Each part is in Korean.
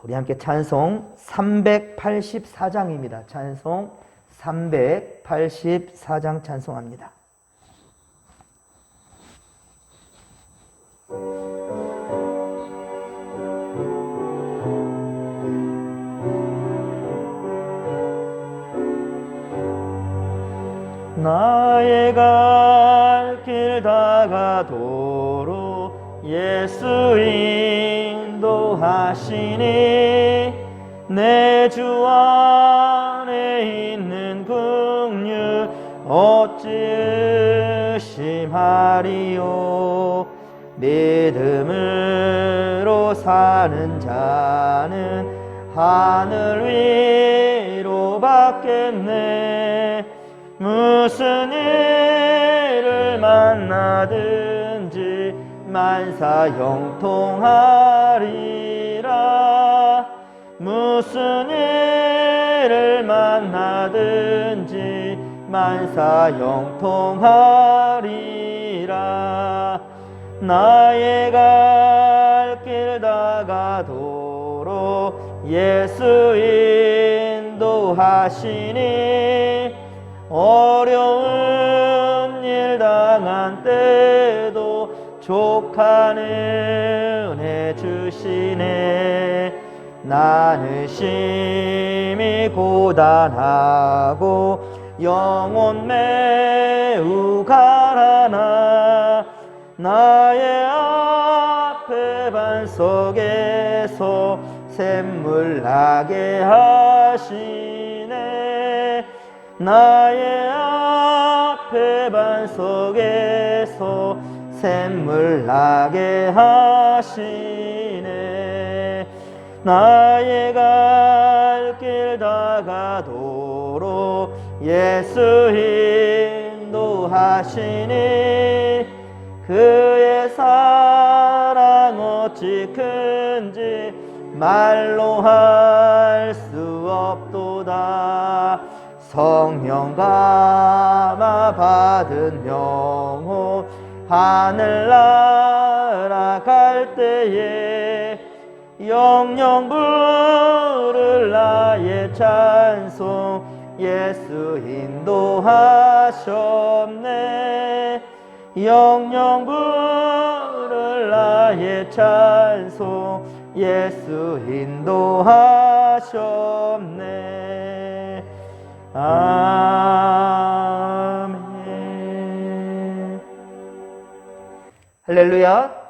우리 함께 찬송 384장입니다. 찬송 384장 찬송합니다. 나의 갈 길 다가도록 예수 인도하시니 내 주 안에 있는 긍휼 어찌 의심하리요. 믿음으로 사는 자는 하늘 위로 받겠네. 무슨 일을 만나든지 만사 형통하리라. 무슨 일을 만나든지 만사 형통하리라. 나의 갈 길 다가도록 예수 인도하시니 어려운 일 당한 때도 족한 은혜 주시네. 나는 심히 고단하고 영혼 매우 가라나 나의 앞에 반석에서 샘물 나게 하시네. 나의 앞에 반석에서 샘물 나게 하시네. 나의 갈 길 다가도록 예수 인도하시니 그의 사랑 어찌 큰지 말로 할 수 없도다. 성령 감화 받은 영혼 하늘 날아갈 때에 영영 부를 나의 찬송 예수 인도하셨네. 영영 부를 나의 찬송 예수 인도하셨네. 아멘. 할렐루야.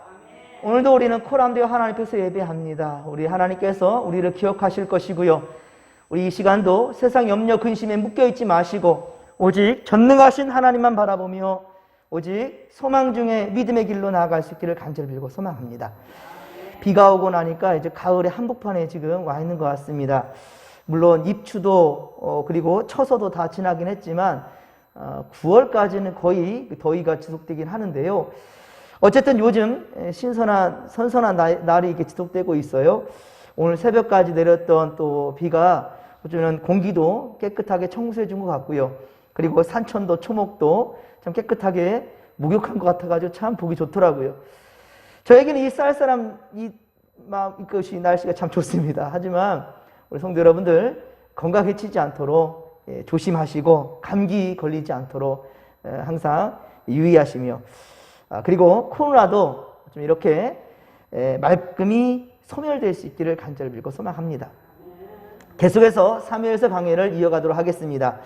오늘도 우리는 코람되어 하나님 앞에서 예배합니다. 우리 하나님께서 우리를 기억하실 것이고요. 우리 이 시간도 세상 염려 근심에 묶여있지 마시고 오직 전능하신 하나님만 바라보며 오직 소망 중에 믿음의 길로 나아갈 수 있기를 간절히 빌고 소망합니다. 비가 오고 나니까 이제 가을의 한복판에 지금 와 있는 것 같습니다. 물론 입추도 그리고 처서도 다 지나긴 했지만 9월까지는 거의 더위가 지속되긴 하는데요. 어쨌든 요즘 선선한 날이 이렇게 지속되고 있어요. 오늘 새벽까지 내렸던 또 비가 어쩌면 공기도 깨끗하게 청소해 준 것 같고요. 그리고 산천도 초목도 참 깨끗하게 목욕한 것 같아가지고 참 보기 좋더라고요. 저에게는 이 쌀쌀한 이것이 날씨가 참 좋습니다. 하지만 우리 성도 여러분들 건강해지지 않도록 조심하시고 감기 걸리지 않도록 항상 유의하시며 그리고 코로나도 좀 이렇게 말끔히 소멸될 수 있기를 간절히 빌고 소망합니다. 계속해서 사무엘서 강해를 이어가도록 하겠습니다.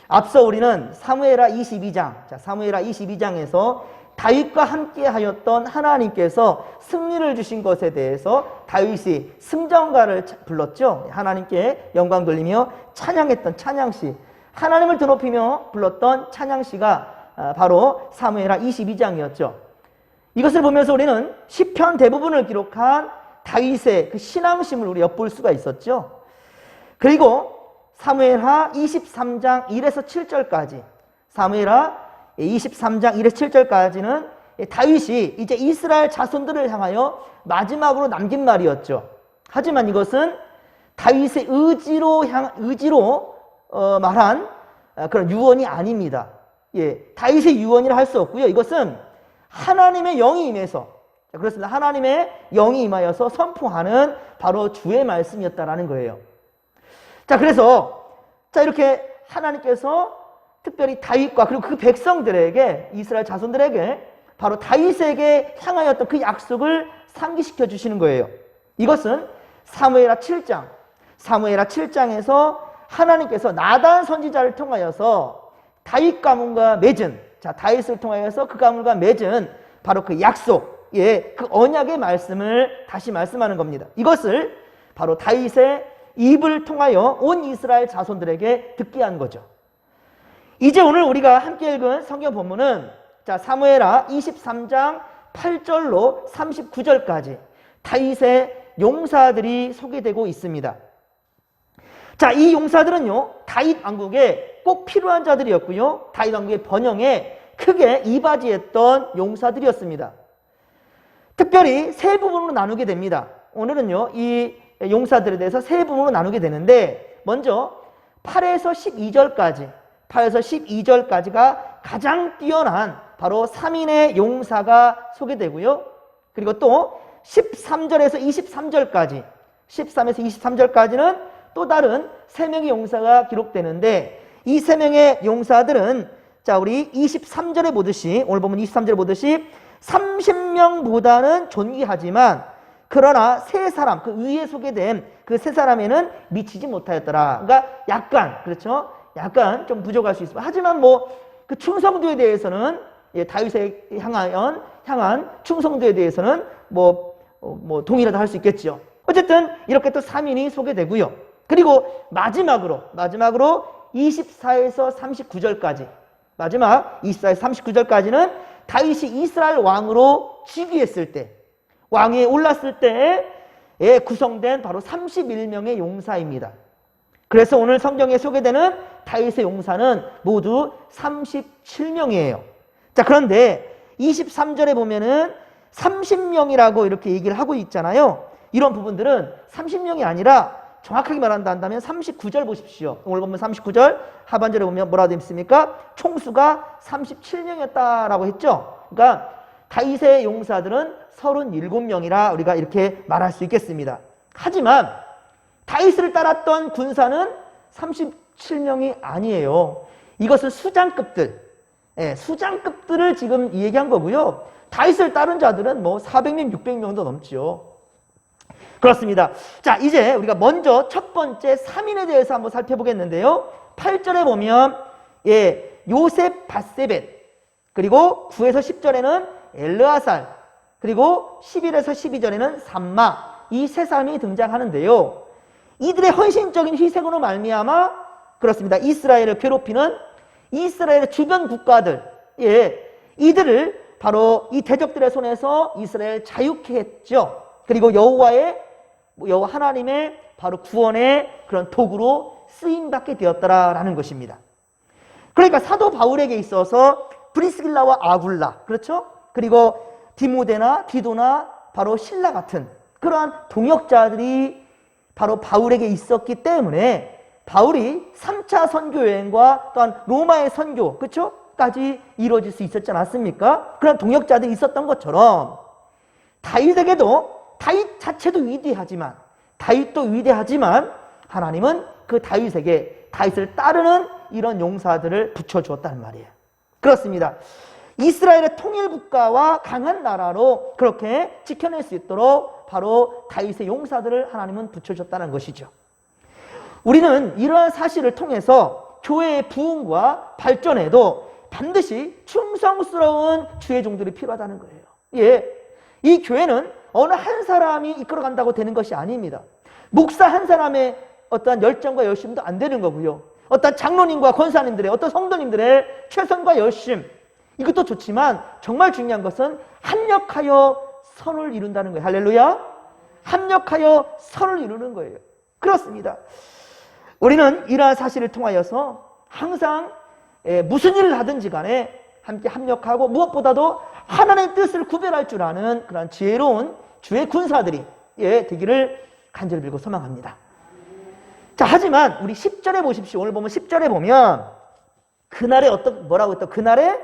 앞서 우리는 사무엘하 22장, 사무엘하 22장에서 다윗과 함께 하였던 하나님께서 승리를 주신 것에 대해서 다윗이 승전가를 불렀죠. 하나님께 영광 돌리며 찬양했던 찬양시, 하나님을 드높이며 불렀던 찬양시가 바로 사무엘하 22장이었죠. 이것을 보면서 우리는 시편 대부분을 기록한 다윗의 그 신앙심을 우리 엿볼 수가 있었죠. 그리고 사무엘하 23장 1에서 7절까지, 사무엘하 23장 1에서 7절까지는 다윗이 이제 이스라엘 자손들을 향하여 마지막으로 남긴 말이었죠. 하지만 이것은 다윗의 의지로 말한 그런 유언이 아닙니다. 다윗의 유언이라 할 수 없고요. 이것은 하나님의 영이 임해서, 그렇습니다. 하나님의 영이 임하여서 선포하는 바로 주의 말씀이었다라는 거예요. 자, 그래서 자, 이렇게 하나님께서 특별히 다윗과 그리고 그 백성들에게, 이스라엘 자손들에게 바로 다윗에게 향하였던 그 약속을 상기시켜 주시는 거예요. 이것은 사무엘하 7장에서 하나님께서 나단 선지자를 통하여서 다윗 가문과 맺은, 자, 다윗을 통하여서 그 가문과 맺은 바로 그 약속, 그 언약의 말씀을 다시 말씀하는 겁니다. 이것을 바로 다윗의 입을 통하여 온 이스라엘 자손들에게 듣게 한 거죠. 이제 오늘 우리가 함께 읽은 성경 본문은 자, 사무엘하 23장 8절로 39절까지 다윗의 용사들이 소개되고 있습니다. 자, 이 용사들은요, 다윗 왕국에 꼭 필요한 자들이었고요, 다윗 왕국의 번영에 크게 이바지했던 용사들이었습니다. 특별히 세 부분으로 나누게 됩니다. 오늘은요, 이 용사들에 대해서 세 부분으로 나누게 되는데, 먼저 8에서 12절까지가 가장 뛰어난 바로 3인의 용사가 소개되고요. 그리고 또 13절에서 23절까지는 또 다른 3명의 용사가 기록되는데, 이 3명의 용사들은 자, 우리 23절에 보듯이, 오늘 보면 23절에 보듯이 30명보다는 존귀하지만 그러나 세 사람, 그 위에 소개된 그 세 사람에는 미치지 못하였더라. 그러니까 약간, 그렇죠? 약간 좀 부족할 수 있습니다. 하지만 그 충성도에 대해서는, 다윗에 향한 충성도에 대해서는 동의라도 할 수 있겠죠. 어쨌든 이렇게 또 3인이 소개되고요. 그리고 마지막으로 24에서 39절까지, 마지막 24에서 39절까지는 다윗이 이스라엘 왕으로 즉위했을 때, 왕위에 올랐을 때에 구성된 바로 31명의 용사입니다. 그래서 오늘 성경에 소개되는 다윗의 용사는 모두 37명이에요. 자, 그런데 23절에 보면은 30명이라고 이렇게 얘기를 하고 있잖아요. 이런 부분들은 30명이 아니라 정확하게 말한다면 39절 보십시오. 오늘 보면 39절 하반절에 보면 뭐라고 되어 있습니까? 총수가 37명이었다라고 했죠. 그러니까 다윗의 용사들은 37명이라 우리가 이렇게 말할 수 있겠습니다. 하지만 다윗을 따랐던 군사는 37명이 아니에요. 이것은 수장급들, 수장급들을 지금 얘기한 거고요. 다윗을 따른 자들은 400명, 600명도 넘죠. 그렇습니다. 자, 이제 우리가 먼저 첫 번째 3인에 대해서 한번 살펴보겠는데요. 8절에 보면 요셉 바세벳, 그리고 9에서 10절에는 엘르아살, 그리고 11에서 12절에는 삼마, 이 세 사람이 등장하는데요. 이들의 헌신적인 희생으로 말미암아 그렇습니다. 이스라엘을 괴롭히는 이스라엘의 주변 국가들, 이들을 바로 이 대적들의 손에서 이스라엘 자유케 했죠. 그리고 여호와 하나님의 바로 구원의 그런 도구로 쓰임받게 되었더라라는 것입니다. 그러니까 사도 바울에게 있어서 브리스길라와 아굴라, 그렇죠? 그리고 디모데나 디도나 바로 신라 같은 그러한 동역자들이 바로 바울에게 있었기 때문에 바울이 3차 선교 여행과 또한 로마의 선교, 그렇죠? 까지 이루어질 수 있었지 않았습니까? 그런 동역자들이 있었던 것처럼 다윗에게도, 다윗 자체도 위대하지만, 하나님은 그 다윗에게 다윗을 따르는 이런 용사들을 붙여주었다는 말이에요. 그렇습니다. 이스라엘의 통일국가와 강한 나라로 그렇게 지켜낼 수 있도록 바로 다윗의 용사들을 하나님은 붙여줬다는 것이죠. 우리는 이러한 사실을 통해서 교회의 부흥과 발전에도 반드시 충성스러운 주의 종들이 필요하다는 거예요. 이 교회는 어느 한 사람이 이끌어간다고 되는 것이 아닙니다. 목사 한 사람의 어떠한 열정과 열심도 안 되는 거고요. 어떤 장로님과 권사님들의, 어떤 성도님들의 최선과 열심, 이것도 좋지만 정말 중요한 것은 합력하여 선을 이룬다는 거예요. 할렐루야. 합력하여 선을 이루는 거예요. 그렇습니다. 우리는 이러한 사실을 통하여서 항상 무슨 일을 하든지 간에 함께 합력하고 무엇보다도 하나님의 뜻을 구별할 줄 아는 그런 지혜로운 주의 군사들이 되기를 간절히 빌고 소망합니다. 자, 하지만 우리 10절에 보십시오. 오늘 보면 10절에 보면 그날에 뭐라고 했다? 그날에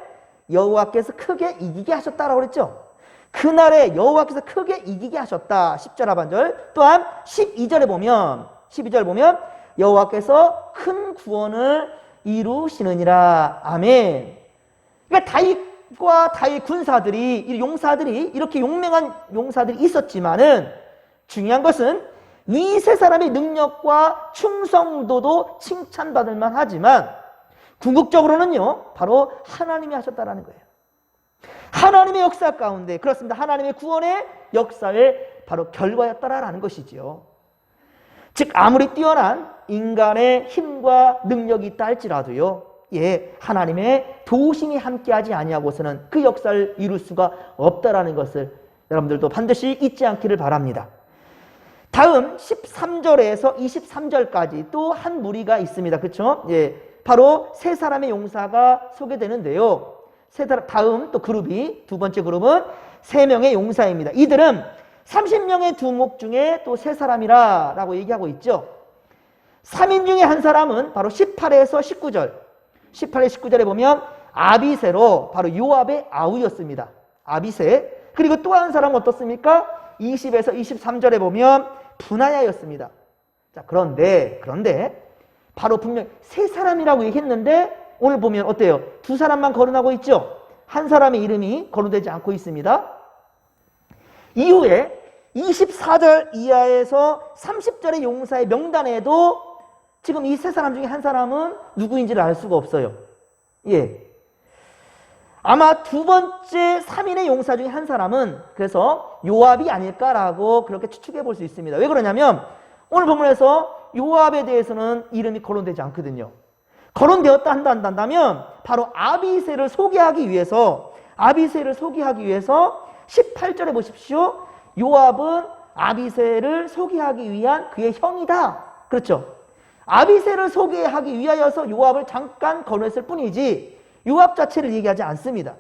여호와께서 크게 이기게 하셨다라고 그랬죠. 그날에 여호와께서 크게 이기게 하셨다. 10절 하반절. 또한 12절에 보면 여호와께서 큰 구원을 이루시느니라. 아멘. 그러니까 다윗과 다윗 군사들이, 이 용사들이, 이렇게 용맹한 용사들이 있었지만은 중요한 것은 이 세 사람의 능력과 충성도도 칭찬받을 만하지만 궁극적으로는요, 바로 하나님이 하셨다라는 거예요. 하나님의 역사 가운데, 그렇습니다. 하나님의 구원의 역사의 바로 결과였다라는 것이지요. 즉 아무리 뛰어난 인간의 힘과 능력이 있다 할지라도요, 하나님의 도우심이 함께하지 아니하고서는 그 역사를 이룰 수가 없다라는 것을 여러분들도 반드시 잊지 않기를 바랍니다. 다음 13절에서 23절까지 또 한 무리가 있습니다. 그렇죠? 바로 세 사람의 용사가 소개되는데요. 다음 또 그룹이, 두 번째 그룹은 세 명의 용사입니다. 이들은 30명의 두목 중에 또 세 사람이라 라고 얘기하고 있죠. 3인 중에 한 사람은 바로 18에서 19절, 18에 19절에 보면 아비새로 바로 요압의 아우였습니다. 아비새. 그리고 또 한 사람은 어떻습니까? 20에서 23절에 보면 분하야였습니다. 자, 그런데 바로 분명 세 사람이라고 얘기했는데 오늘 보면 어때요? 두 사람만 거론하고 있죠? 한 사람의 이름이 거론되지 않고 있습니다. 이후에 24절 이하에서 30절의 용사의 명단에도 지금 이 세 사람 중에 한 사람은 누구인지를 알 수가 없어요. 아마 두 번째 3인의 용사 중에 한 사람은 그래서 요압이 아닐까라고 그렇게 추측해 볼 수 있습니다. 왜 그러냐면 오늘 본문에서 요압에 대해서는 이름이 거론되지 않거든요. 거론되었다 한다면 바로 아비새를 소개하기 위해서 18절에 보십시오. 요압은 아비새를 소개하기 위한 그의 형이다. 그렇죠? 아비새를 소개하기 위하여서 요압을 잠깐 거론했을 뿐이지 요압 자체를 얘기하지 않습니다.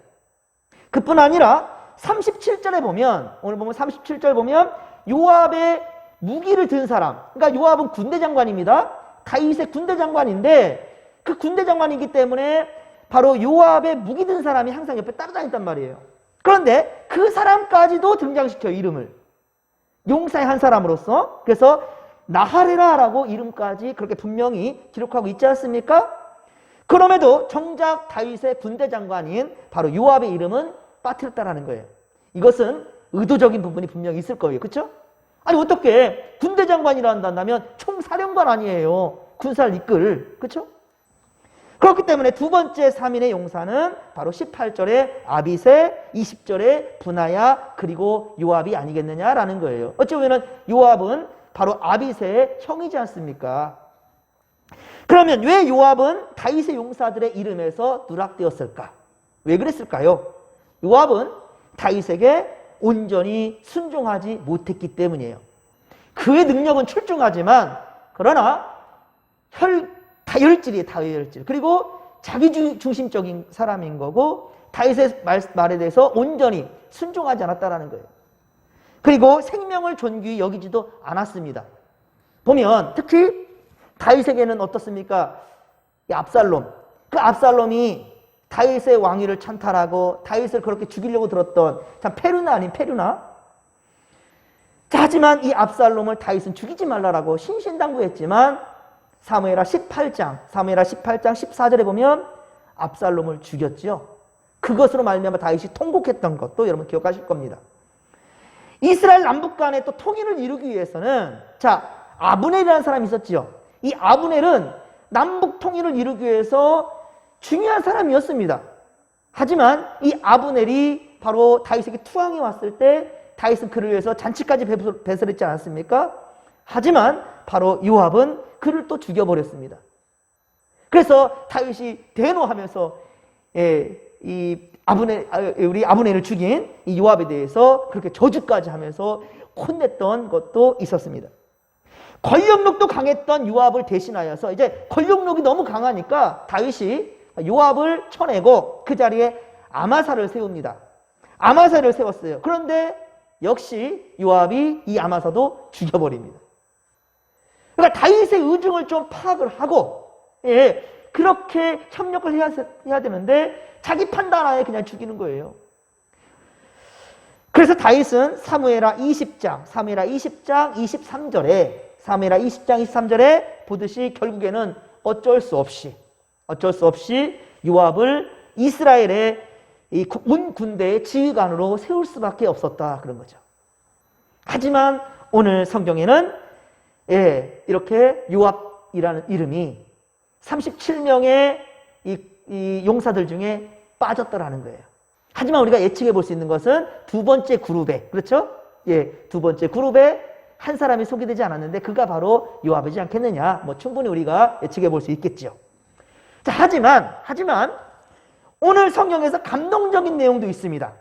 그뿐 아니라 37절에 보면, 오늘 보면 37절 보면 요압의 무기를 든 사람, 그러니까 요압은 군대 장관입니다. 다윗의 군대 장관인데 그 군대 장관이기 때문에 바로 요압의 무기 든 사람이 항상 옆에 따라다녔단 말이에요. 그런데 그 사람까지도 등장시켜요, 이름을. 용사의 한 사람으로서. 그래서 나하레라라고 이름까지 그렇게 분명히 기록하고 있지 않습니까? 그럼에도 정작 다윗의 군대 장관인 바로 요압의 이름은 빠뜨렸다라는 거예요. 이것은 의도적인 부분이 분명히 있을 거예요. 그렇죠? 아니 어떻게 군대 장관이라 한다면 총사령관 아니에요. 군사를 이끌. 그렇죠? 그렇기 때문에 두 번째 3인의 용사는 바로 18절에 아비새, 20절에 분하야, 그리고 요압이 아니겠느냐라는 거예요. 어찌 보면 요압은 바로 아비새의 형이지 않습니까? 그러면 왜 요압은 다윗의 용사들의 이름에서 누락되었을까? 왜 그랬을까요? 요압은 다윗에게 온전히 순종하지 못했기 때문이에요. 그의 능력은 출중하지만 그러나 다혈질 그리고 자기 중심적인 사람인 거고 다윗의 말에 대해서 온전히 순종하지 않았다는 거예요. 그리고 생명을 존귀히 여기지도 않았습니다. 보면 특히 다윗에게는 어떻습니까? 이 압살롬. 그 압살롬이 다윗의 왕위를 찬탈하고 다윗을 그렇게 죽이려고 들었던 참 페루나 아닌 페루나? 자, 하지만 이 압살롬을 다윗은 죽이지 말라라고 신신당부했지만 사무엘하 18장 14절에 보면 압살롬을 죽였죠. 그것으로 말미암아 다윗이 통곡했던 것도 여러분 기억하실 겁니다. 이스라엘 남북 간의 또 통일을 이루기 위해서는 자, 아브넬이라는 사람이 있었지요. 이 아브넬은 남북 통일을 이루기 위해서 중요한 사람이었습니다. 하지만 이 아브넬이 바로 다윗에게 투항해 왔을 때 다윗은 그를 위해서 잔치까지 배설했지 않았습니까? 하지만 바로 요압은 그를 또 죽여버렸습니다. 그래서 다윗이 대노하면서 우리 아브넬을 죽인 이 요압에 대해서 그렇게 저주까지 하면서 혼냈던 것도 있었습니다. 권력력도 강했던 요압을 대신하여서 이제 권력력이 너무 강하니까 다윗이 요압을 쳐내고 그 자리에 아마사를 세웁니다. 아마사를 세웠어요. 그런데 역시 요압이 이 아마사도 죽여버립니다. 그러니까 다윗의 의중을 좀 파악을 하고 그렇게 협력을 해야 되는데 자기 판단하에 그냥 죽이는 거예요. 그래서 다윗은 사무엘하 20장 23절에 보듯이 결국에는 어쩔 수 없이 요압을 이스라엘의 이 온 군대의 지휘관으로 세울 수밖에 없었다, 그런 거죠. 하지만 오늘 성경에는 이렇게 요압이라는 이름이 37명의 이 용사들 중에 빠졌더라는 거예요. 하지만 우리가 예측해 볼 수 있는 것은 두 번째 그룹에, 그렇죠? 두 번째 그룹에 한 사람이 소개되지 않았는데 그가 바로 요압이지 않겠느냐, 충분히 우리가 예측해 볼 수 있겠죠. 자, 하지만 오늘 성경에서 감동적인 내용도 있습니다.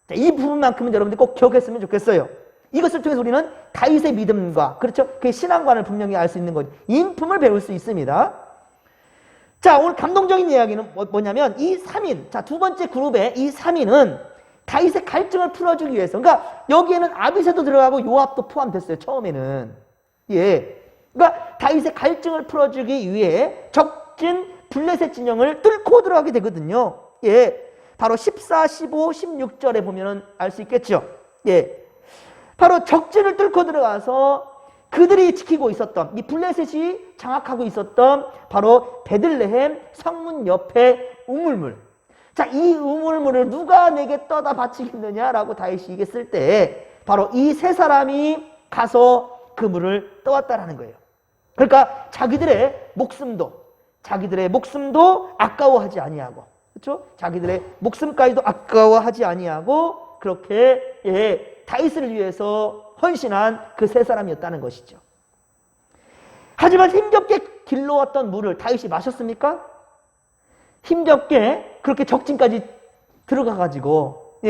자, 이 부분만큼은 여러분들 꼭 기억했으면 좋겠어요. 이것을 통해서 우리는 다윗의 믿음과, 그렇죠, 그의 신앙관을 분명히 알 수 있는 것, 인품을 배울 수 있습니다. 자, 오늘 감동적인 이야기는 뭐냐면 이 3인, 자, 두 번째 그룹의 이 3인은 다윗의 갈증을 풀어주기 위해서, 그러니까 여기에는 아비새도 들어가고 요압도 포함됐어요, 처음에는. 그러니까 다윗의 갈증을 풀어주기 위해 적진 블레셋 진영을 뚫고 들어가게 되거든요. 바로 14, 15, 16절에 보면은 알 수 있겠죠. 바로 적진을 뚫고 들어가서 그들이 지키고 있었던, 이 블레셋이 장악하고 있었던 바로 베들레헴 성문 옆에 우물물. 자, 이 우물물을 누가 내게 떠다 바치겠느냐라고 다윗이 얘기했을 때 바로 이 세 사람이 가서 그 물을 떠왔다라는 거예요. 그러니까 자기들의 목숨도 아까워하지 아니하고, 그렇죠? 자기들의 목숨까지도 아까워하지 아니하고 그렇게 다윗을 위해서 헌신한 그 세 사람이었다는 것이죠. 하지만 힘겹게 길러왔던 물을 다윗이 마셨습니까? 힘겹게 그렇게 적진까지 들어가가지고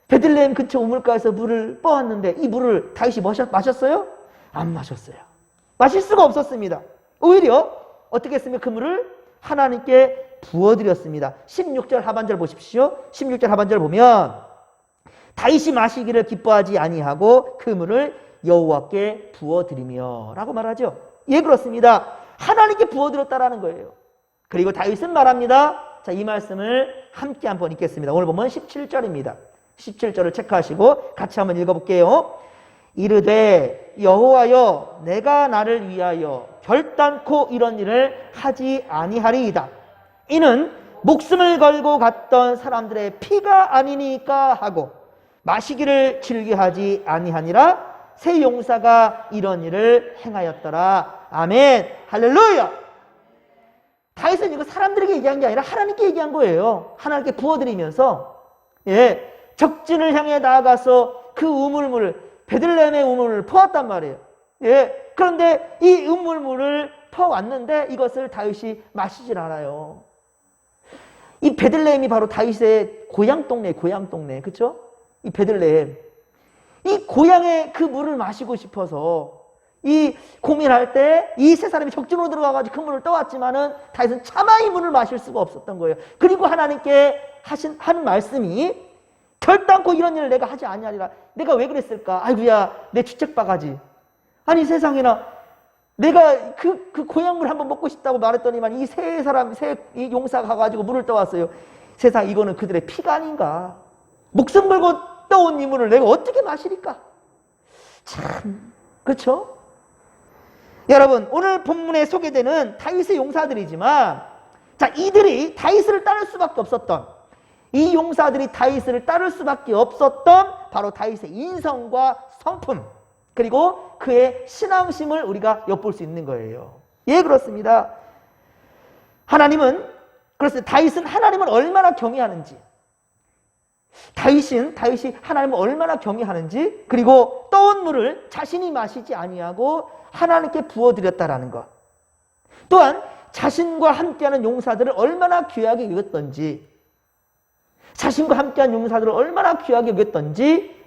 베들레헴 근처 우물가에서 물을 뻐왔는데 이 물을 다윗이 마셨어요? 안 마셨어요. 마실 수가 없었습니다. 오히려 어떻게 했으면 그 물을 하나님께 부어드렸습니다. 16절 하반절 보십시오. 16절 하반절 보면 다윗이 마시기를 기뻐하지 아니하고 그 물을 여호와께 부어드리며 라고 말하죠. 그렇습니다. 하나님께 부어드렸다라는 거예요. 그리고 다윗은 말합니다. 자, 이 말씀을 함께 한번 읽겠습니다. 오늘 보면 17절입니다. 17절을 체크하시고 같이 한번 읽어볼게요. 이르되 여호와여, 내가 나를 위하여 결단코 이런 일을 하지 아니하리이다. 이는 목숨을 걸고 갔던 사람들의 피가 아니니까 하고 마시기를 즐겨하지 아니하니라. 새 용사가 이런 일을 행하였더라. 아멘. 할렐루야. 다윗은 이거 사람들에게 얘기한 게 아니라 하나님께 얘기한 거예요. 하나님께 부어드리면서 적진을 향해 나아가서 그 우물물을, 베들레헴의 우물을 퍼왔단 말이에요. 그런데 이 우물물을 퍼왔는데 이것을 다윗이 마시질 않아요. 이 베들레헴이 바로 다윗의 고향 동네, 그렇죠? 이 베들레헴, 이 고향의 그 물을 마시고 싶어서 이 고민할 때 이 세 사람이 적진으로 들어가가지고 그 물을 떠왔지만은 다윗은 차마 이 물을 마실 수가 없었던 거예요. 그리고 하나님께 한 말씀이 결단코 이런 일을 내가 하지 아니하리라. 내가 왜 그랬을까? 아이고야, 내 주책바가지. 아니 세상에나 내가 그 고향물 한번 먹고 싶다고 말했더니만 이 세 용사가 가가지고 물을 떠왔어요. 세상, 이거는 그들의 피가 아닌가? 목숨 걸고 떠온 이 물을 내가 어떻게 마시리까? 참, 그렇죠? 여러분, 오늘 본문에 소개되는 다윗의 용사들이지만, 자, 이들이 다윗을 따를 수밖에 없었던, 이 용사들이 다윗을 따를 수밖에 없었던 바로 다윗의 인성과 성품, 그리고 그의 신앙심을 우리가 엿볼 수 있는 거예요. 그렇습니다. 다윗은 하나님을 얼마나 경외하는지, 다윗이 하나님을 얼마나 경외하는지, 그리고 떠온 물을 자신이 마시지 아니하고 하나님께 부어드렸다라는 것, 또한 자신과 함께하는 용사들을 얼마나 귀하게 여겼던지,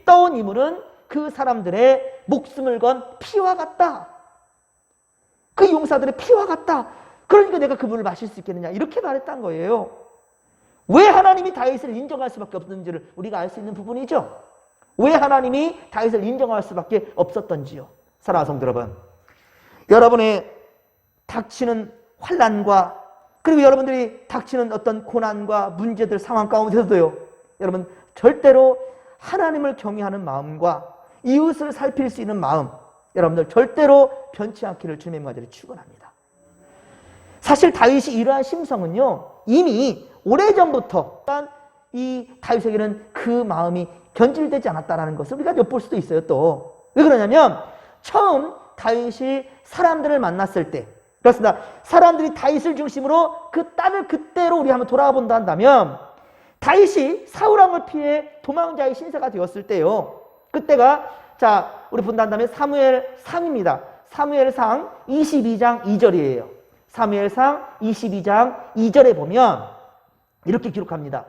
떠온 이 물은 그 사람들의 목숨을 건 피와 같다. 그 용사들의 피와 같다. 그러니까 내가 그 물을 마실 수 있겠느냐, 이렇게 말했단 거예요. 왜 하나님이 다윗을 인정할 수밖에 없었는지를 우리가 알 수 있는 부분이죠. 왜 하나님이 다윗을 인정할 수밖에 없었던지요. 사랑하는 성도 여러분, 여러분의 닥치는 환난과, 그리고 여러분들이 닥치는 어떤 고난과 문제들, 상황 가운데서도요, 여러분 절대로 하나님을 경외하는 마음과 이웃을 살필 수 있는 마음, 여러분들 절대로 변치 않기를 주님의 간절히 축원합니다. 사실 다윗이 이러한 심성은요, 이미 오래전부터 이 다윗에게는 그 마음이 견질되지 않았다는 것을 우리가 엿볼 수도 있어요. 또 왜 그러냐면 처음 다윗이 사람들을 만났을 때, 그렇습니다. 사람들이 다윗을 중심으로 그 딸을 그때로 우리 한번 돌아가 본다 한다면, 다윗이 사울왕을 피해 도망자의 신세가 되었을 때요, 그때가 자 우리 본다 한다면 사무엘상입니다. 사무엘상 22장 2절이에요. 사무엘상 22장 2절에 보면 이렇게 기록합니다.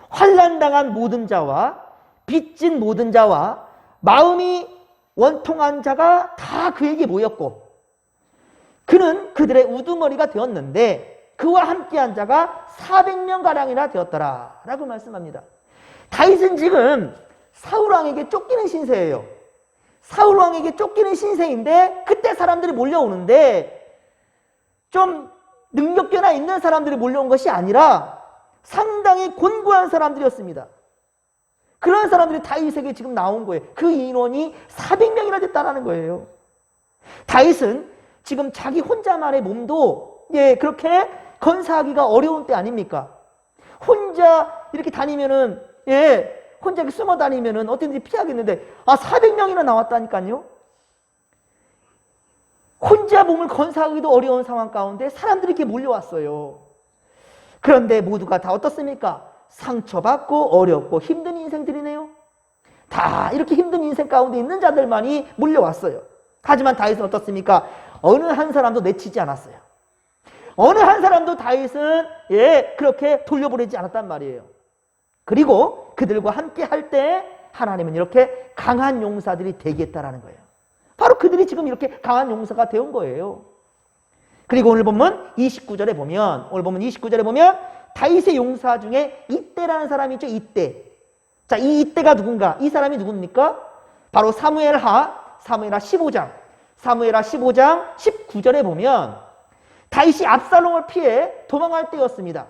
환난당한 모든 자와 빚진 모든 자와 마음이 원통한 자가 다 그에게 모였고 그는 그들의 우두머리가 되었는데 그와 함께한 자가 400명가량이나 되었더라 라고 말씀합니다. 다윗은 지금 사울왕에게 쫓기는 신세예요. 사울왕에게 쫓기는 신세인데 그때 사람들이 몰려오는데 좀 능력계나 있는 사람들이 몰려온 것이 아니라 상당히 곤고한 사람들이었습니다. 그런 사람들이 다윗에게 지금 나온 거예요. 그 인원이 400명이나 됐다는 거예요. 다윗은 지금 자기 혼자만의 몸도 그렇게 건사하기가 어려운 때 아닙니까? 혼자 이렇게 다니면은 혼자 이렇게 숨어 다니면은 어떻게든지 피하겠는데 400명이나 나왔다니까요. 혼자 몸을 건사하기도 어려운 상황 가운데 사람들이 이렇게 몰려왔어요. 그런데 모두가 다 어떻습니까? 상처받고 어렵고 힘든 인생들이네요. 다 이렇게 힘든 인생 가운데 있는 자들만이 몰려왔어요. 하지만 다윗은 어떻습니까? 어느 한 사람도 내치지 않았어요. 어느 한 사람도 다윗은 그렇게 돌려보내지 않았단 말이에요. 그리고 그들과 함께 할 때 하나님은 이렇게 강한 용사들이 되겠다라는 거예요. 바로 그들이 지금 이렇게 강한 용사가 되온 거예요. 그리고 오늘 보면 29절에 보면 다윗의 용사 중에 이때라는 사람이 있죠. 이때. 자, 이 이때가 누군가? 이 사람이 누굽니까? 바로 사무엘하 15장 19절에 보면 다윗이 압살롬을 피해 도망할 때였습니다.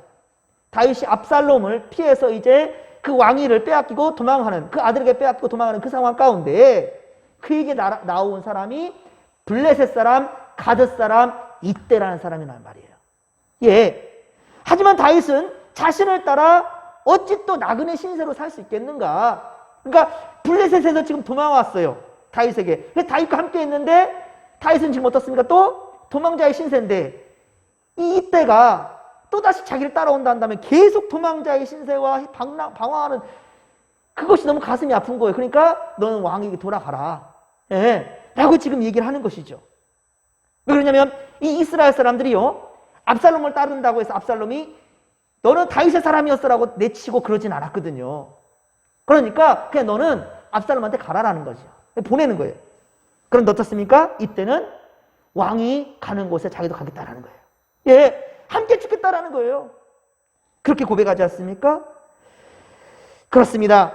다윗이 압살롬을 피해서 이제 그 왕위를 빼앗기고 도망하는, 그 아들에게 빼앗기고 도망하는 그 상황 가운데 그에게 나온 사람이 블레셋 사람, 가드 사람 이때라는 사람이란 말이에요. 하지만 다윗은 자신을 따라 어찌 또 나그네 신세로 살 수 있겠는가? 그러니까 블레셋에서 지금 도망왔어요. 다윗에게. 그래서 다윗과 함께 있는데 다윗은 지금 어떻습니까? 또 도망자의 신세인데 이때가 또다시 자기를 따라온다 한다면 계속 도망자의 신세와 방황하는 그것이 너무 가슴이 아픈 거예요. 그러니까 너는 왕에게 돌아가라. 라고 지금 얘기를 하는 것이죠. 왜 그러냐면 이 이스라엘 사람들이요, 압살롬을 따른다고 해서 압살롬이 너는 다윗의 사람이었어라고 내치고 그러진 않았거든요. 그러니까 그냥 너는 압살롬한테 가라라는 거죠. 보내는 거예요. 그런데 어떻습니까? 이때는 왕이 가는 곳에 자기도 가겠다라는 거예요. 함께 죽겠다라는 거예요. 그렇게 고백하지 않습니까? 그렇습니다.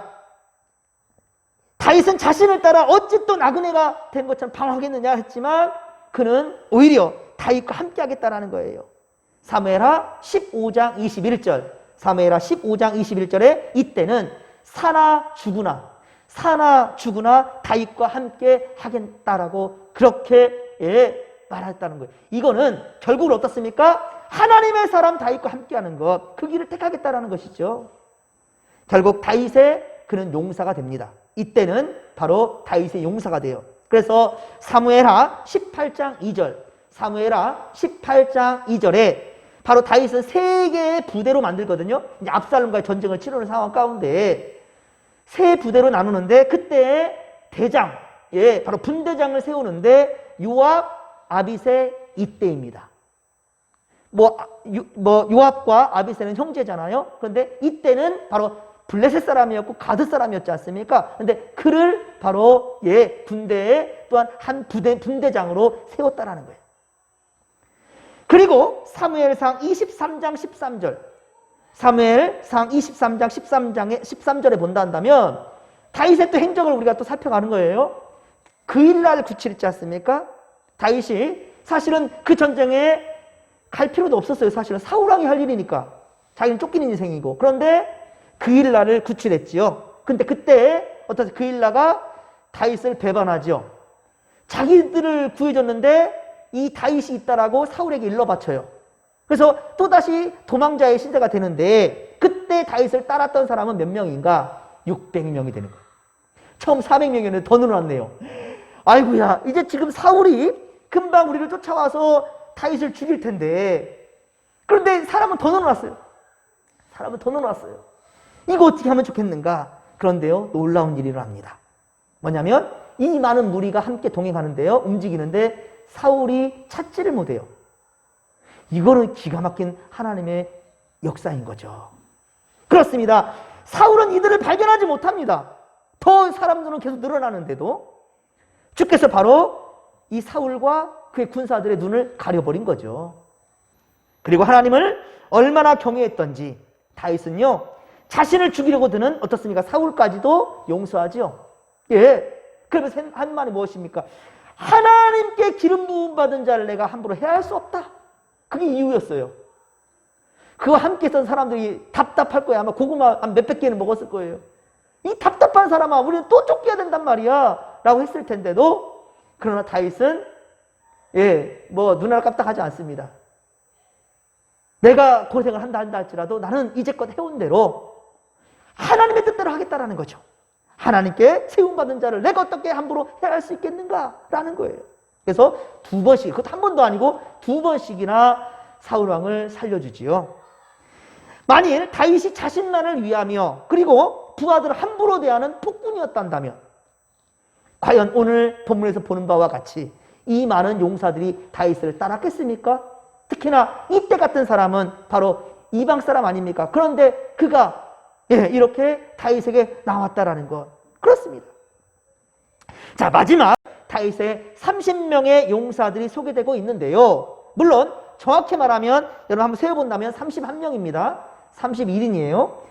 다윗은 자신을 따라 어찌 또 나그네가 된 것처럼 방황하겠느냐 했지만 그는 오히려 다윗과 함께 하겠다라는 거예요. 사무엘하 15장 21절에 이때는 사나 죽으나 다윗과 함께 하겠다라고 그렇게 말했다는 거예요. 이거는 결국은 어떻습니까? 하나님의 사람 다윗과 함께하는 것, 그 길을 택하겠다라는 것이죠. 결국 그는 용사가 됩니다. 이때는 바로 다윗의 용사가 돼요. 그래서 사무엘하 18장 2절에 바로 다윗은 세 개의 부대로 만들거든요. 이제 압살롬과의 전쟁을 치르는 상황 가운데 세 부대로 나누는데 그때 대장, 바로 분대장을 세우는데 요압, 아비새 이때입니다. 요압과 아비새는 형제잖아요. 그런데 이때는 바로 블레셋 사람이었고 가드 사람이었지 않습니까? 그런데 그를 바로 분대에 또한 한 분대장으로 세웠다라는 거예요. 그리고 사무엘상 23장 13절에 본다 한다면 다윗의 또 행적을 우리가 또 살펴가는 거예요. 그 일날 구칠했지 않습니까? 다윗이 사실은 그 전쟁에 갈 필요도 없었어요. 사실은 사울왕이 할 일이니까. 자기는 쫓기는 인생이고. 그런데 그 일날을 구출했지요. 근데 그때 어떤 그일라가 다윗을 배반하죠. 자기들을 구해줬는데 이 다윗이 있다라고 사울에게 일러 바쳐요. 그래서 또다시 도망자의 시대가 되는데 그때 다윗을 따랐던 사람은 몇 명인가? 600명이 되는 거예요. 처음 400명이었는데 더 늘어났네요. 아이고야, 이제 지금 사울이 금방 우리를 쫓아와서 다윗을 죽일 텐데, 그런데 사람은 더 늘어났어요. 사람은 더 늘어났어요. 이거 어떻게 하면 좋겠는가? 그런데요, 놀라운 일이 일어납니다. 뭐냐면 이 많은 무리가 함께 동행하는데요, 움직이는데 사울이 찾지를 못해요. 이거는 기가 막힌 하나님의 역사인 거죠. 그렇습니다. 사울은 이들을 발견하지 못합니다. 더 사람들은 계속 늘어나는데도 주께서 바로 이 사울과 그의 군사들의 눈을 가려버린 거죠. 그리고 하나님을 얼마나 경외했던지 다윗은요, 자신을 죽이려고 드는 어떻습니까? 사울까지도 용서하죠. 예. 그러면서 한 말이 무엇입니까? 하나님께 기름 부음 받은 자를 내가 함부로 해할 수 없다. 그게 이유였어요. 그와 함께 있던 사람들이 답답할 거예요. 아마 고구마 한 몇백 개는 먹었을 거예요. 이 답답한 사람아, 우리는 또 쫓겨야 된단 말이야 라고 했을 텐데도, 그러나 다윗은 눈알 깜짝하지 않습니다. 내가 고생을 한다 할지라도 나는 이제껏 해온 대로 하나님의 뜻대로 하겠다라는 거죠. 하나님께 세움받은 자를 내가 어떻게 함부로 해할 수 있겠는가라는 거예요. 그래서 두 번씩, 그것도 한 번도 아니고 두 번씩이나 사울왕을 살려주지요. 만일 다윗이 자신만을 위하며 그리고 부하들을 함부로 대하는 폭군이었단다면 과연 오늘 본문에서 보는 바와 같이 이 많은 용사들이 다윗을 따랐겠습니까? 특히나 이때 같은 사람은 바로 이방 사람 아닙니까? 그런데 그가 이렇게 다윗에게 나왔다라는 것. 그렇습니다. 자, 마지막 다윗의 30명의 용사들이 소개되고 있는데요. 물론 정확히 말하면 여러분 한번 세어본다면 31명입니다. 31인이에요.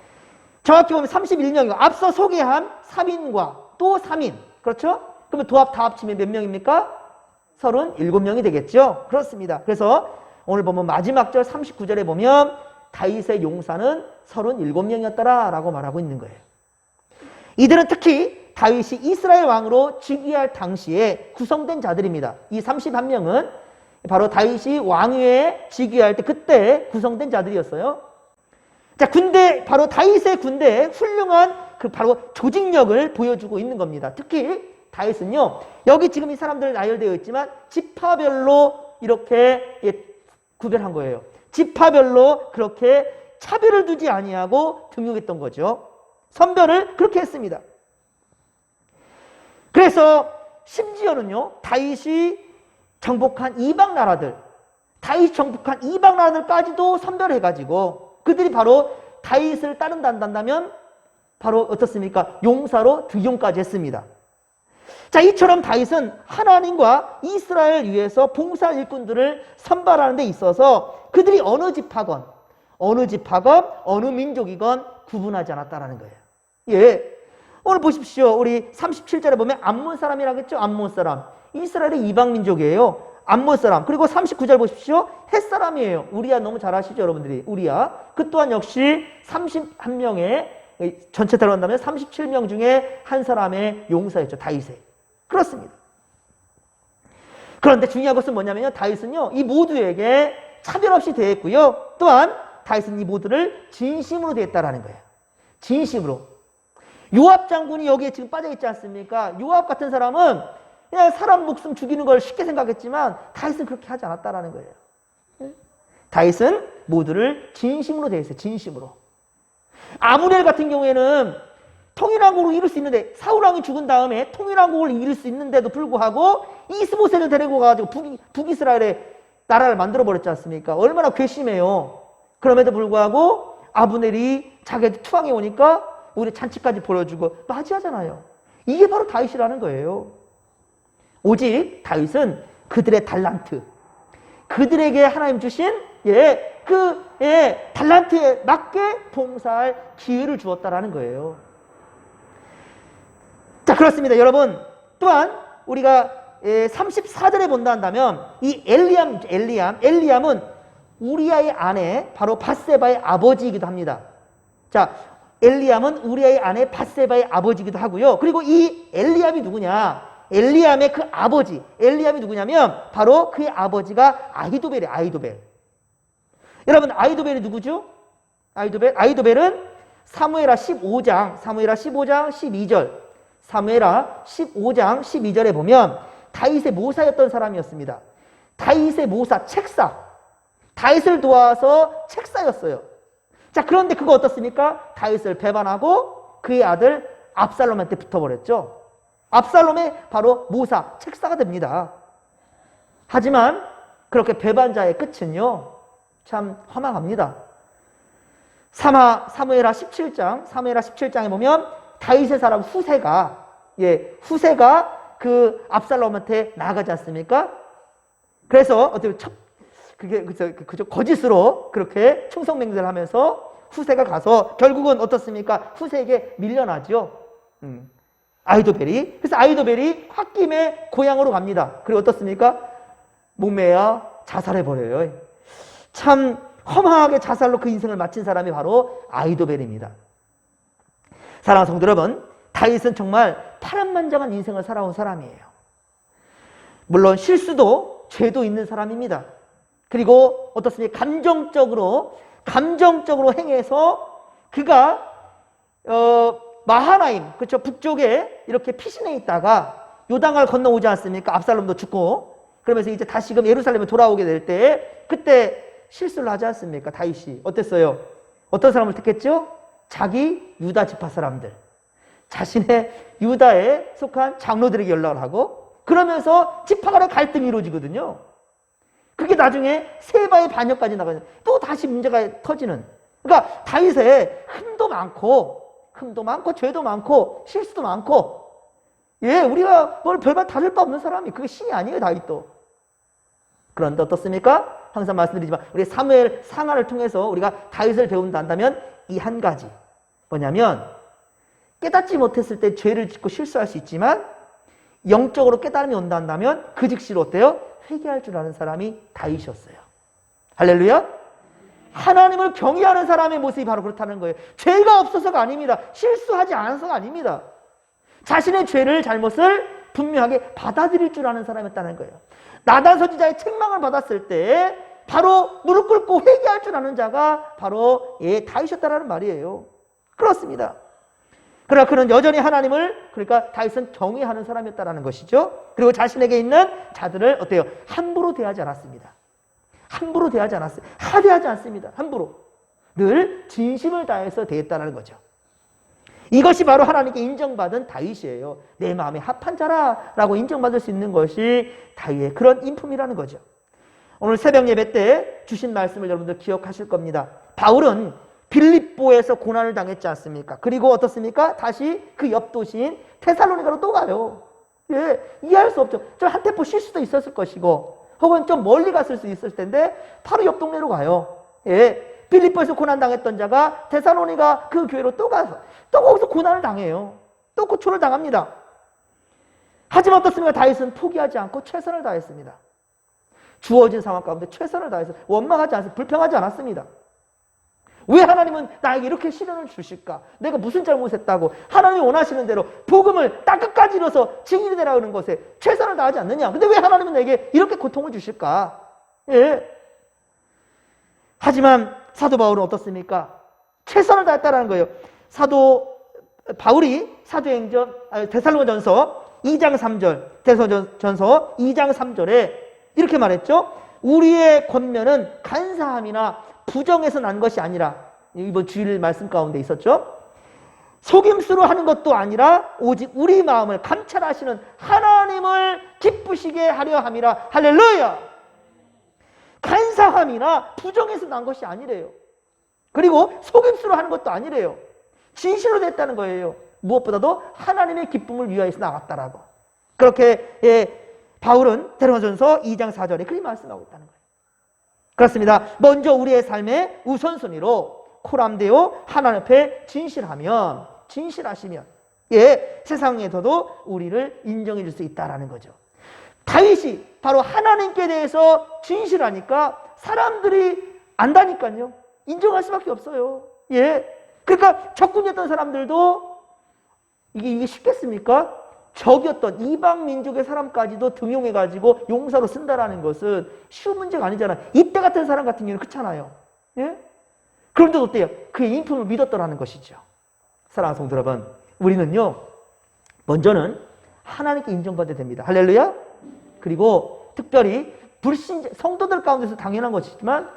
정확히 보면 31명이고 앞서 소개한 3인과 또 3인. 그렇죠? 그러면 도합 다 합치면 몇 명입니까? 37명이 되겠죠? 그렇습니다. 그래서 오늘 보면 마지막 절 39절에 보면 다윗의 용사는 37명이었더라 라고 말하고 있는 거예요. 이들은 특히 다윗이 이스라엘 왕으로 즉위할 당시에 구성된 자들입니다. 이 31명은 바로 다윗이 왕위에 즉위할 때 그때 구성된 자들이었어요. 자, 바로 다윗의 군대에 훌륭한 바로 조직력을 보여주고 있는 겁니다. 특히 다윗은요, 여기 지금 이 사람들 나열되어 있지만 지파별로 이렇게 구별한 거예요. 지파별로 그렇게 차별을 두지 아니하고 등용했던 거죠. 선별을 그렇게 했습니다. 그래서 심지어는요, 다윗이 정복한 이방 나라들까지도 선별해가지고 그들이 바로 다윗을 따른다면 바로 어떻습니까? 용사로 등용까지 했습니다. 자, 이처럼 다윗은 하나님과 이스라엘 위해서 봉사할 일꾼들을 선발하는 데 있어서 그들이 어느 지파건, 어느 민족이건 구분하지 않았다라는 거예요. 예. 오늘 보십시오. 우리 37절에 보면 암몬 사람이라고 했죠? 암몬 사람. 이스라엘의 이방 민족이에요. 암몬 사람. 그리고 39절 보십시오. 헷 사람이에요. 우리야 너무 잘 아시죠, 여러분들이. 우리야. 그 또한 역시 31명의 전체 들어간다면 37명 중에 한 사람의 용사였죠. 다윗의. 그렇습니다. 그런데 중요한 것은 뭐냐면요. 다윗은요, 이 모두에게 차별 없이 대했고요. 또한 다윗은 이 모두를 진심으로 대했다라는 거예요. 진심으로. 요압 장군이 여기에 지금 빠져있지 않습니까? 요압 같은 사람은 그냥 사람 목숨 죽이는 걸 쉽게 생각했지만 다윗은 그렇게 하지 않았다라는 거예요. 다윗은 모두를 진심으로 대했어요. 진심으로. 아므넬 같은 경우에는 통일왕국을 이룰 수 있는데, 사울왕이 죽은 다음에 통일왕국을 이룰 수 있는데도 불구하고 이스보셋을 데리고 가가지고 북이스라엘의 나라를 만들어버렸지 않습니까? 얼마나 괘씸해요. 그럼에도 불구하고 아브넬이 자기한테 투항해 오니까 우리 잔치까지 보여주고 맞이하잖아요. 이게 바로 다윗이라는 거예요. 오직 다윗은 그들의 달란트, 그들에게 하나님 주신 달란트에 맞게 봉사할 기회를 주었다라는 거예요. 자, 그렇습니다. 여러분, 또한 우리가 34절에 본다 한다면 이 엘리암은 우리아의 아내, 바로 밧세바의 아버지이기도 합니다. 자, 엘리암은 우리아의 아내 밧세바의 아버지기도 하고요. 그리고 이 엘리암이 누구냐? 엘리암의 그 아버지, 엘리암이 누구냐면 바로 그의 아버지가 아히도벨이에요. 아히도벨. 여러분, 아히도벨이 누구죠? 아히도벨은 사무엘하 15장 12절, 사무엘하 15장 12절에 보면 다윗의 모사였던 사람이었습니다. 다윗의 모사, 책사. 다윗을 도와서 책사였어요. 자, 그런데 그거 어떻습니까? 다윗을 배반하고 그의 아들 압살롬한테 붙어버렸죠. 압살롬의 바로 모사, 책사가 됩니다. 하지만 그렇게 배반자의 끝은요, 참 허망합니다. 사무엘하 17장에 보면 다윗의 사람 후세가 그 압살롬한테 나가지 않습니까? 그래서 어떻게 그저 거짓으로 그렇게 충성맹세를 하면서 후세가 가서 결국은 어떻습니까? 후세에게 밀려나죠. 아히도벨이. 그래서 아히도벨이 홧김에 고향으로 갑니다. 그리고 어떻습니까? 목매야 자살해버려요. 참 험하게 자살로 그 인생을 마친 사람이 바로 아히도벨입니다. 사랑하는 성도 여러분, 다윗은 정말 파란만장한 인생을 살아온 사람이에요. 물론 실수도 죄도 있는 사람입니다. 그리고 어떻습니까? 감정적으로 행해서 그가 마하나임, 그렇죠? 북쪽에 이렇게 피신해 있다가 요단강을 건너오지 않습니까? 압살롬도 죽고 그러면서 이제 다시금 예루살렘에 돌아오게 될 때 그때 실수를 하지 않습니까? 다윗이 어땠어요? 어떤 사람을 택했죠? 자기 유다 지파 사람들, 자신의 유다에 속한 장로들에게 연락을 하고 그러면서 지파 간의 갈등이 이루어지거든요. 그게 나중에 세바의 반역까지 나가요. 또 다시 문제가 터지는. 그러니까 다윗의 흠도 많고 죄도 많고 실수도 많고, 우리가 뭘 별반 다를 바 없는 사람이, 그게 신이 아니에요, 다윗도. 그런데 어떻습니까? 항상 말씀드리지만 우리 사무엘 상하를 통해서 우리가 다윗을 배운다 한다면 이 한 가지, 뭐냐면 깨닫지 못했을 때 죄를 짓고 실수할 수 있지만 영적으로 깨달음이 온다 한다면 그 즉시로 어때요? 회개할 줄 아는 사람이 다윗이었어요. 할렐루야. 하나님을 경외하는 사람의 모습이 바로 그렇다는 거예요. 죄가 없어서가 아닙니다. 실수하지 않아서가 아닙니다. 자신의 죄를, 잘못을 분명하게 받아들일 줄 아는 사람이었다는 거예요. 나단 선지자의 책망을 받았을 때 바로 무릎 꿇고 회개할 줄 아는 자가 바로 다윗이었다라는 말이에요. 그렇습니다. 그러나 그는 여전히 하나님을, 그러니까 다윗은 경외하는 사람이었다라는 것이죠. 그리고 자신에게 있는 자들을 어때요? 함부로 대하지 않았습니다. 함부로 대하지 않았어요. 하대하지 않습니다. 함부로. 늘 진심을 다해서 대했다는 거죠. 이것이 바로 하나님께 인정받은 다윗이에요. 내 마음에 합한 자라라고 인정받을 수 있는 것이 다윗의 그런 인품이라는 거죠. 오늘 새벽 예배 때 주신 말씀을 여러분들 기억하실 겁니다. 바울은 빌립보에서 고난을 당했지 않습니까? 그리고 어떻습니까? 다시 그 옆 도시인 데살로니가로 또 가요. 이해할 수 없죠. 좀 한 템포 쉴 수도 있었을 것이고 혹은 좀 멀리 갔을 수 있을 텐데 바로 옆 동네로 가요. 빌립보에서 고난 당했던 자가 데살로니가 그 교회로 또 가서 또 거기서 고난을 당해요. 또 고초를 당합니다. 하지만 어떻습니까? 다윗은 포기하지 않고 최선을 다했습니다. 주어진 상황 가운데 최선을 다해서 원망하지 않았습니다. 불평하지 않았습니다. 왜 하나님은 나에게 이렇게 시련을 주실까? 내가 무슨 잘못했다고? 하나님이 원하시는 대로 복음을 딱 끝까지 이뤄서 증인이 되라는 것에 최선을 다하지 않느냐? 근데 왜 하나님은 내게 이렇게 고통을 주실까? 하지만 사도 바울은 어떻습니까? 최선을 다했다라는 거예요. 사도 바울이 데살로니가전서 2장 3절, 데살로니가전서 2장 3절에 이렇게 말했죠. 우리의 권면은 간사함이나 부정에서 난 것이 아니라, 이번 주일 말씀 가운데 있었죠. 속임수로 하는 것도 아니라 오직 우리 마음을 감찰하시는 하나님을 기쁘시게 하려 함이라. 할렐루야. 간사함이나 부정에서 난 것이 아니래요. 그리고 속임수로 하는 것도 아니래요. 진실로 됐다는 거예요. 무엇보다도 하나님의 기쁨을 위하여서 나왔다라고. 그렇게 바울은 데살로니가전서 2장 4절에 그렇게 말씀하고 있다는 거예요. 그렇습니다. 먼저 우리의 삶의 우선순위로 코람데오 하나님 앞에 진실하시면 세상에서도 우리를 인정해 줄 수 있다라는 거죠. 다윗이 바로 하나님께 대해서 진실하니까 사람들이 안다니까요. 인정할 수밖에 없어요. 그러니까 적군이었던 사람들도 이게 쉽겠습니까? 적이었던 이방 민족의 사람까지도 등용해가지고 용사로 쓴다라는 것은 쉬운 문제가 아니잖아요. 이때 같은 사람 같은 경우는 그렇잖아요. 예? 그런데도 어때요? 그의 인품을 믿었더라는 것이죠. 사랑하는 성도 여러분, 우리는요, 먼저는 하나님께 인정받아야 됩니다. 할렐루야? 그리고 특별히 불신자, 성도들 가운데서 당연한 것이지만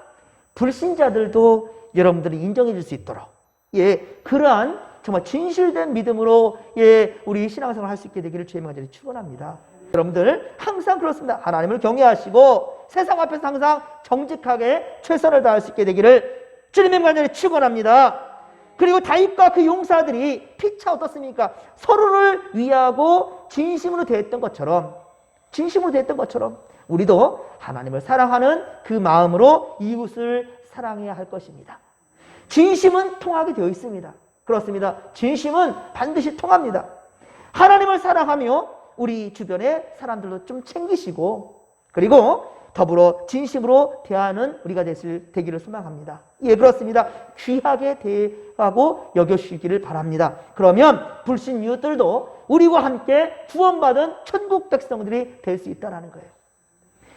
불신자들도 여러분들이 인정해 줄 수 있도록, 예, 그러한 정말 진실된 믿음으로, 예, 우리 신앙생활을 할 수 있게 되기를 주의 명절에 축원합니다. 여러분들 항상 그렇습니다. 하나님을 경외하시고 세상 앞에서 항상 정직하게 최선을 다할 수 있게 되기를 주님의 명절에 축원합니다. 그리고 다윗과 그 용사들이 피차 어떻습니까? 서로를 위하고 진심으로 대했던 것처럼 우리도 하나님을 사랑하는 그 마음으로 이웃을 사랑해야 할 것입니다. 진심은 통하게 되어 있습니다. 그렇습니다. 진심은 반드시 통합니다. 하나님을 사랑하며 우리 주변의 사람들도 좀 챙기시고, 그리고 더불어 진심으로 대하는 우리가 되기를 소망합니다. 예, 그렇습니다. 귀하게 대하고 여겨주시기를 바랍니다. 그러면 불신 이웃들도 우리와 함께 구원받은 천국 백성들이 될 수 있다는 거예요.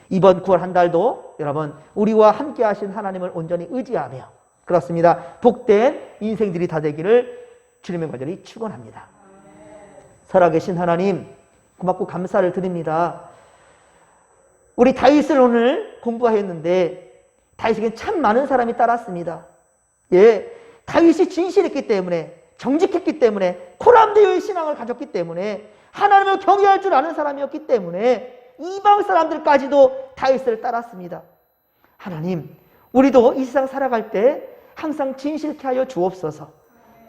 이번 9월 한 달도 여러분 우리와 함께 하신 하나님을 온전히 의지하며, 그렇습니다, 복된 인생들이 다 되기를 주님의 간절히 축원합니다. 살아계신 하나님, 고맙고 감사를 드립니다. 우리 다윗을 오늘 공부했는데 다윗에게 참 많은 사람이 따랐습니다. 예, 다윗이 진실했기 때문에, 정직했기 때문에, 코람데오의 신앙을 가졌기 때문에, 하나님을 경외할 줄 아는 사람이었기 때문에 이방 사람들까지도 다윗을 따랐습니다. 하나님, 우리도 이 세상 살아갈 때 항상 진실케 하여 주옵소서.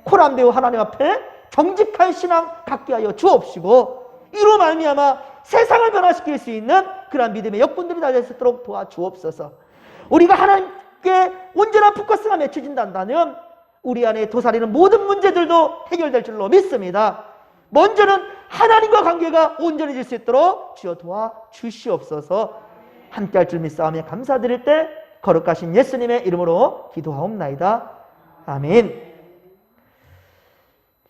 코람데오 하나님 앞에 정직한 신앙 갖게 하여 주옵시고, 이로 말미암아 세상을 변화시킬 수 있는 그러한 믿음의 역군들이 다 될 수 있도록 도와주옵소서. 우리가 하나님께 온전한 포커스가 맺혀진다면 우리 안에 도사리는 모든 문제들도 해결될 줄로 믿습니다. 먼저는 하나님과 관계가 온전해질 수 있도록 주여 도와주시옵소서. 함께할 줄 믿사오며 감사드릴 때 거룩하신 예수님의 이름으로 기도하옵나이다. 아멘.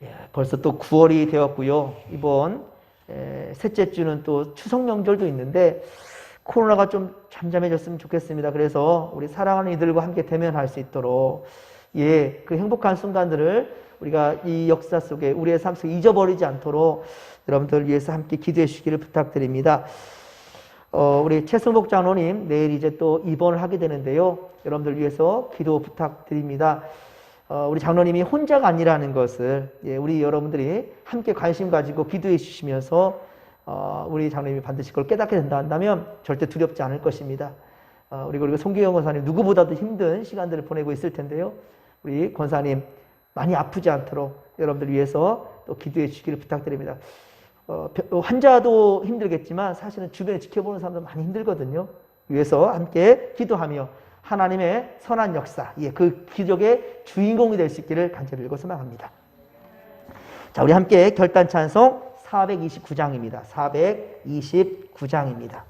예, 벌써 또 9월이 되었고요. 이번 셋째 주는 또 추석 명절도 있는데 코로나가 좀 잠잠해졌으면 좋겠습니다. 그래서 우리 사랑하는 이들과 함께 대면할 수 있도록, 예, 그 행복한 순간들을 우리가 이 역사 속에 우리의 삶 속에 잊어버리지 않도록 여러분들 위해서 함께 기도해 주시기를 부탁드립니다. 우리 최승복 장로님 내일 이제 또 입원을 하게 되는데요. 여러분들 위해서 기도 부탁드립니다. 우리 장로님이 혼자가 아니라는 것을, 예, 우리 여러분들이 함께 관심 가지고 기도해 주시면서 우리 장로님이 반드시 그걸 깨닫게 된다 한다면 절대 두렵지 않을 것입니다. 그리고 송기영 권사님 누구보다도 힘든 시간들을 보내고 있을 텐데요. 우리 권사님 많이 아프지 않도록 여러분들 위해서 또 기도해 주시기를 부탁드립니다. 환자도 힘들겠지만 사실은 주변에 지켜보는 사람도 많이 힘들거든요. 위해서 함께 기도하며 하나님의 선한 역사, 예, 그 기적의 주인공이 될 수 있기를 간절히 소망합니다. 자, 우리 함께 결단 찬송 429장입니다. 429장입니다.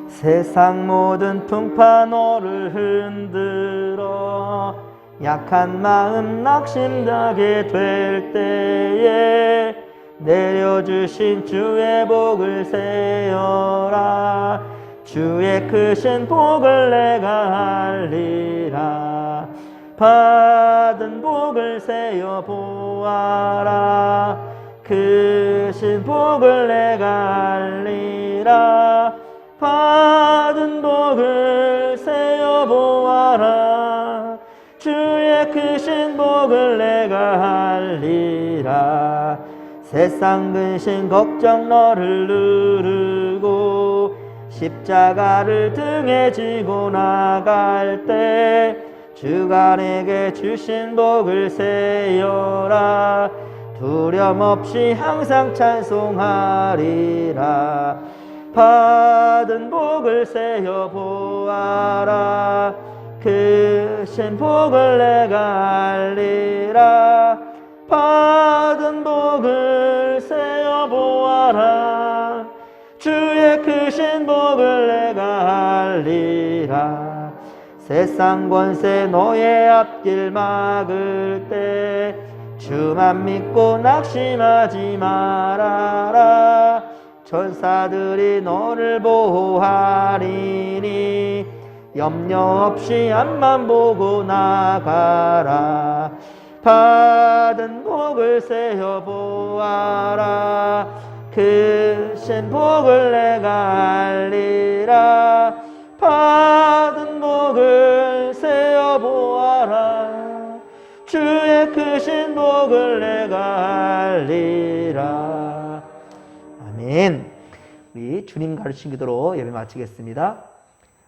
세상 모든 풍파 너를 흔들어 약한 마음 낙심나게 될 때에 내려주신 주의 복을 세어라. 주의 크신 복을 내가 알리라. 받은 복을 세어 보아라. 크신 복을 내가 알리라. 받은 복을 세어 보아라. 주의 크신 복을 내가 알리라. 세상 근심 걱정 너를 누르고 십자가를 등에 지고 나갈 때 주가 내게 주신 복을 세어라. 두려움 없이 항상 찬송하리라. 받은 복을 세어 보아라. 크신 복을 내가 알리라. 받은 복을 세어 보아라. 주의 크신 복을 내가 알리라. 세상 권세 너의 앞길 막을 때 주만 믿고 낙심하지 말아라. 천사들이 너를 보호하리니 염려 없이 앞만 보고 나가라. 받은 복을 세어 보아라. 크신 복을 내가 알리라. 받은 복을 세어 보아라. 주의 크신 복을 내가 알리라. 아멘. 우리 주님 가르친 기도로 예배 마치겠습니다.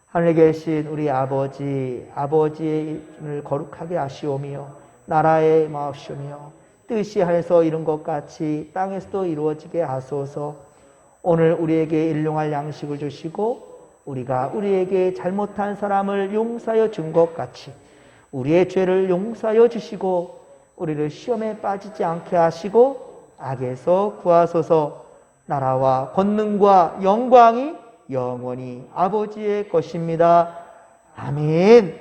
하늘에 계신 우리 아버지, 아버지의 이름을 거룩하게 하시오며 나라의 마옵시오며 뜻이 하늘에서 이룬 것 같이 땅에서도 이루어지게 하소서. 오늘 우리에게 일용할 양식을 주시고 우리가 우리에게 잘못한 사람을 용서하여 준 것 같이 우리의 죄를 용서하여 주시고 우리를 시험에 빠지지 않게 하시고 악에서 구하소서. 나라와 권능과 영광이 영원히 아버지의 것입니다. 아멘.